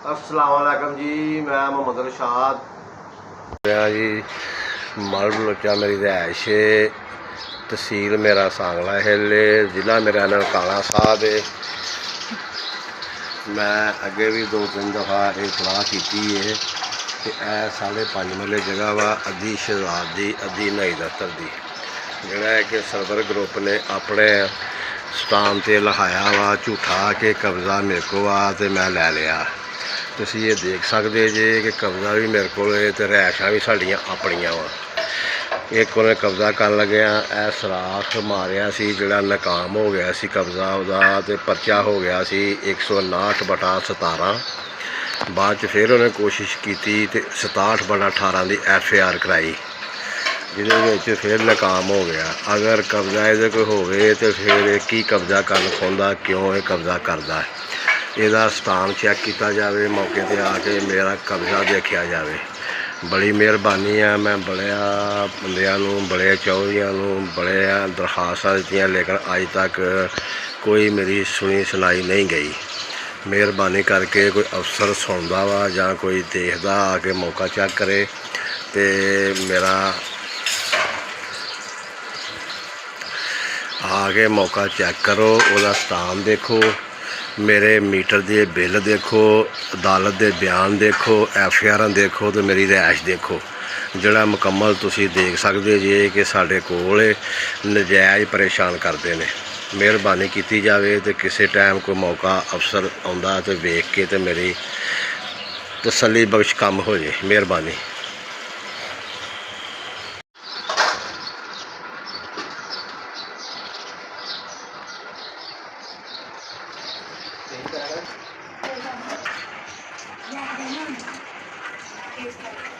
अस्सलाम वालेकुम जी, मैं मोहम्मद रशाद जी। मल बलोचा मेरी रिहाइश है। तहसील मेरा सांगला हिल है, जिला मेरा ननकाना साहब है। मैं अगे भी 2-3 दफ़ा ये सलाह की है कि 5.5 मरले जगह वा, अद्धी शहजाद की अद्धी नई दफ्तर की, जोड़ा है कि सरवर ग्रुप ने अपने स्टाम से लिखाया वा झूठा कि कब्जा मेरे को आ तो मैं लै लिया। तुसीं ये देख सकते जे कि कब्जा भी मेरे को रिहायशा भी साड़ियाँ अपनियां वा। एक उन्हें कब्जा कर लग्या सराख मारिया सी, जोड़ा नाकाम हो गया सी कब्जा उदा, तो परचा हो गया सी 159/17। बाद फिर उन्हें कोशिश की तो 67/18 की FIR कराई, जिहदे फिर नाकाम हो गया। अगर कब्जा ये कोई होवे तो फिर की कब्जा कर पाउंदा, क्यों ये कब्जा करता, इसका स्टाम चैक किया जाए, मौके पर आके मेरा कब्जा देखा जाए। बड़ी मेहरबानी है। मैं बड़े बंदियां बड़े चौधरियां बड़े दरखास्तां दित्तियां, लेकिन अज तक कोई मेरी सुनी सुनाई नहीं गई। मेहरबानी करके कोई अफसर सुनता वा जां कोई देखदा आके मौका चेक करे तो मेरा आके मौका चेक करो, उसका स्टाम देखो, मेरे मीटर के बिल देखो, अदालत के बयान देखो, FIR देखो, तो मेरी रिहाइश देखो, जोड़ा मुकम्मल तुसी देख सकते जे कि साढ़े कोल नजायज़ परेशान करते हैं। मेहरबानी की जाए तो किसी टाइम कोई मौका अफसर आता तो वेख के तो मेरी तसल्ली बख्श काम हो जाए। मेहरबानी। Yeah,